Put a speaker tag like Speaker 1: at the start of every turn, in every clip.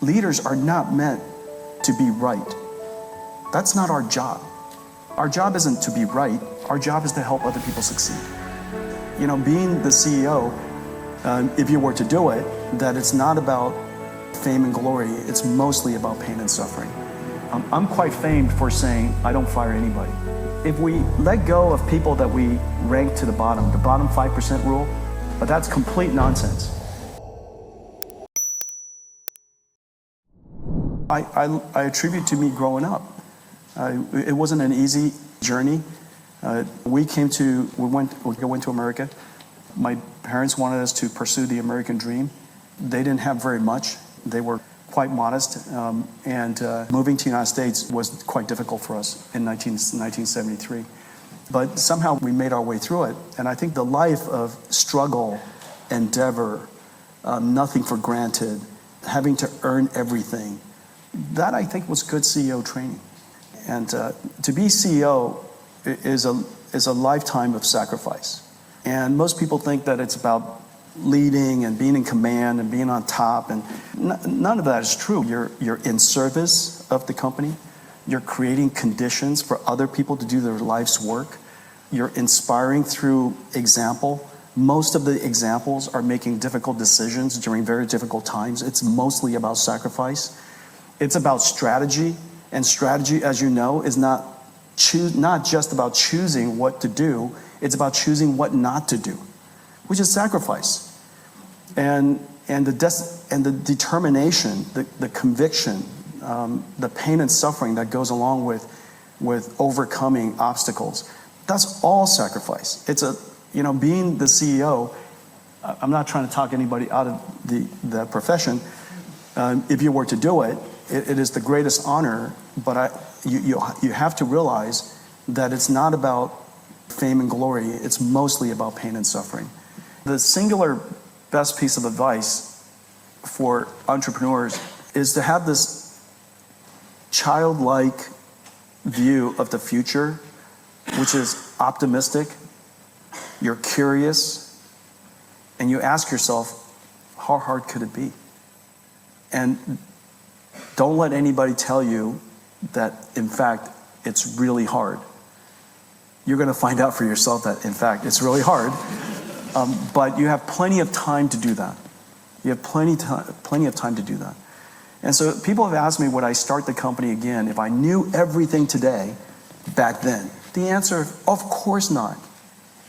Speaker 1: Leaders are not meant to be right. That's not our job. Our job isn't to be right. Our job is to help other people succeed. You know, being the CEO, if you were to do it, that it's not about fame and glory. It's mostly about pain and suffering. I'm quite famed for saying, I don't fire anybody. If we let go of people that we rank to the bottom 5% rule, but that's complete nonsense. I attribute to me growing up. It wasn't an easy journey. We went to America. My parents wanted us to pursue the American dream. They didn't have very much. They were quite modest, and moving to the United States was quite difficult for us in 1973. But somehow we made our way through it, and I think the life of struggle, endeavor, nothing for granted, having to earn everything, that I think was good CEO training. And to be CEO is a lifetime of sacrifice. And most people think that it's about leading and being in command and being on top, and none of that is true. You're in service of the company. You're creating conditions for other people to do their life's work. You're inspiring through example. Most of the examples are making difficult decisions during very difficult times. It's mostly about sacrifice. It's about strategy, and strategy, as you know, is not just about choosing what to do. It's about choosing what not to do, which is sacrifice. And the determination, the conviction, the pain and suffering that goes along with overcoming obstacles, that's all sacrifice. It's being the CEO, I'm not trying to talk anybody out of the profession. If you were to do it, it is the greatest honor, but you have to realize that it's not about fame and glory. It's mostly about pain and suffering. The singular best piece of advice for entrepreneurs is to have this childlike view of the future, which is optimistic. You're curious, and you ask yourself, how hard could it be? And don't let anybody tell you that, in fact, it's really hard. You're going to find out for yourself that, in fact, it's really hard. But you have plenty of time to do that. You have plenty of time to do that. And so people have asked me, would I start the company again if I knew everything today back then? The answer, of course not.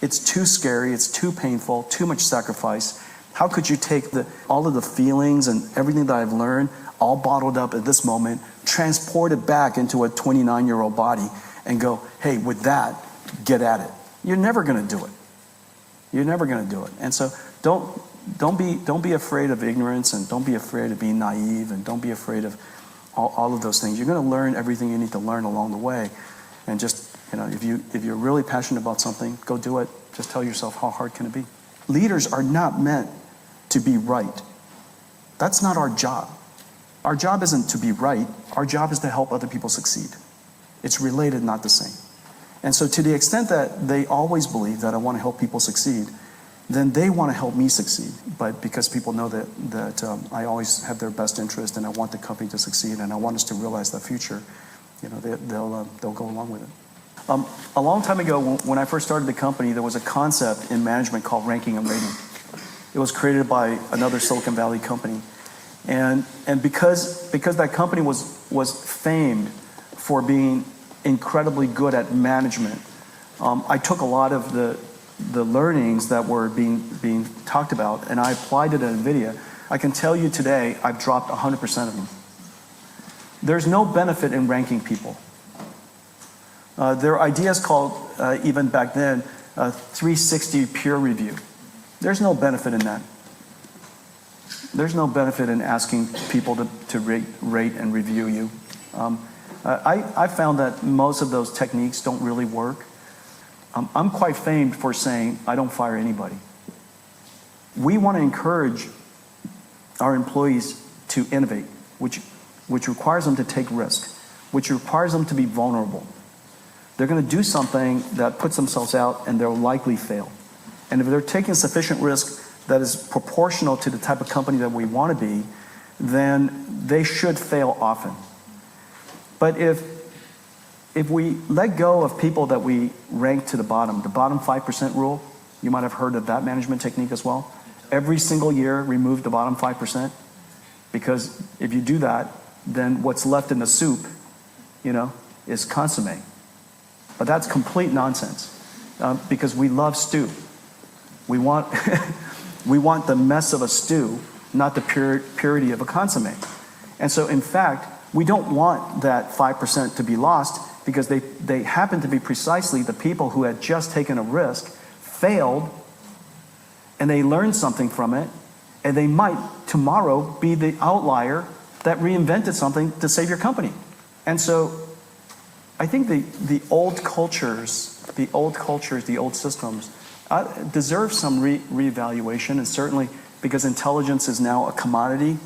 Speaker 1: It's too scary, it's too painful, too much sacrifice. How could you take all of the feelings and everything that I've learned, all bottled up at this moment, transport it back into a 29-year-old body and go, hey, with that, get at it? You're never going to do it. You're never going to do it. And so don't be afraid of ignorance, and don't be afraid of being naive, and don't be afraid of all of those things. You're going to learn everything you need to learn along the way. And just, if you're really passionate about something, go do it. Just tell yourself, how hard can it be? Leaders are not meant to be right. That's not our job. Our job isn't to be right. Our job is to help other people succeed. It's related, not the same. And so to the extent that they always believe that I want to help people succeed, then they want to help me succeed. But because people know that I always have their best interest, and I want the company to succeed, and I want us to realize the future, they'll go along with it. A long time ago, when I first started the company, there was a concept in management called ranking and rating. It was created by another Silicon Valley company. And because that company was famed for being incredibly good at management, I took a lot of the learnings that were being talked about, and I applied it at NVIDIA. I can tell you today, I've dropped 100% of them. There's no benefit in ranking people. There are ideas called, even back then, 360 peer review. There's no benefit in that. There's no benefit in asking people to rate and review you. I found that most of those techniques don't really work. I'm quite famed for saying, I don't fire anybody. We want to encourage our employees to innovate, which requires them to take risk, which requires them to be vulnerable. They're going to do something that puts themselves out, and they'll likely fail. And if they're taking sufficient risk that is proportional to the type of company that we want to be, then they should fail often. But if we let go of people that we rank to the bottom 5% rule, you might have heard of that management technique as well. Every single year, remove the bottom 5%, because if you do that, then what's left in the soup, is consommé. But that's complete nonsense, because we love stew. We want, we want the mess of a stew, not the purity of a consommé. And so, in fact, we don't want that 5% to be lost, because they happen to be precisely the people who had just taken a risk, failed, and they learned something from it, and they might tomorrow be the outlier that reinvented something to save your company. And so I think the old cultures, the old systems deserve some reevaluation, and certainly because intelligence is now a commodity,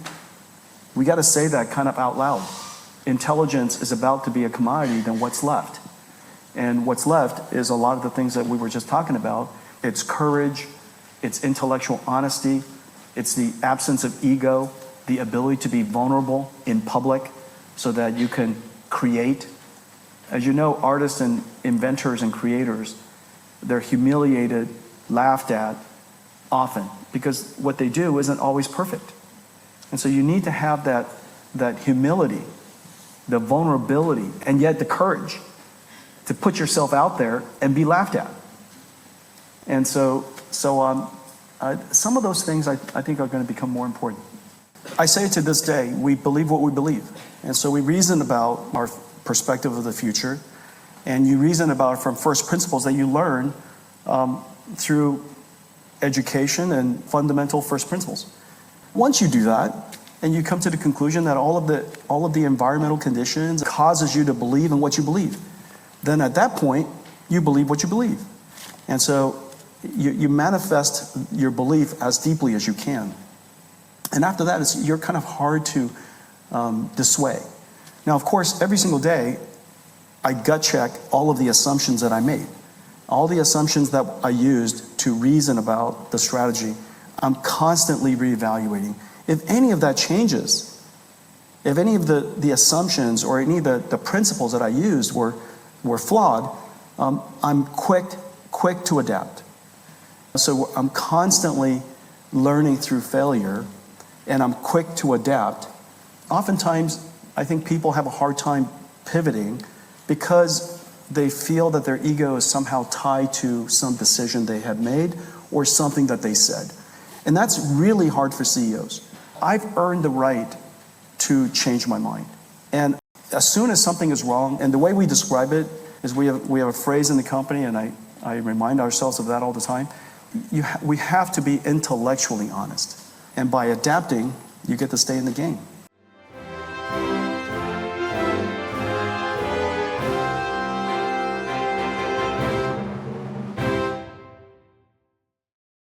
Speaker 1: we got to say that kind of out loud. Intelligence is about to be a commodity, then what's left? And what's left is a lot of the things that we were just talking about. It's courage, it's intellectual honesty, it's the absence of ego, the ability to be vulnerable in public so that you can create. As you know, artists and inventors and creators, they're humiliated, laughed at often because what they do isn't always perfect. And so you need to have that humility, the vulnerability, and yet the courage to put yourself out there and be laughed at. And so some of those things I think are going to become more important. I say to this day, we believe what we believe. And so we reason about our perspective of the future, and you reason about it from first principles that you learn through education and fundamental first principles. Once you do that, and you come to the conclusion that all of the environmental conditions causes you to believe in what you believe, then at that point, you believe what you believe. And so you manifest your belief as deeply as you can. And after that, you're kind of hard to dissuade. Now, of course, every single day, I gut check all of the assumptions that I made. All the assumptions that I used to reason about the strategy, I'm constantly reevaluating. If any of that changes, if any of the assumptions or any of the principles that I used were flawed, I'm quick to adapt. So I'm constantly learning through failure, and I'm quick to adapt. Oftentimes, I think people have a hard time pivoting because they feel that their ego is somehow tied to some decision they have made or something that they said. And that's really hard for CEOs. I've earned the right to change my mind. And as soon as something is wrong, and the way we describe it is we have a phrase in the company, and I remind ourselves of that all the time. We have to be intellectually honest. And by adapting, you get to stay in the game.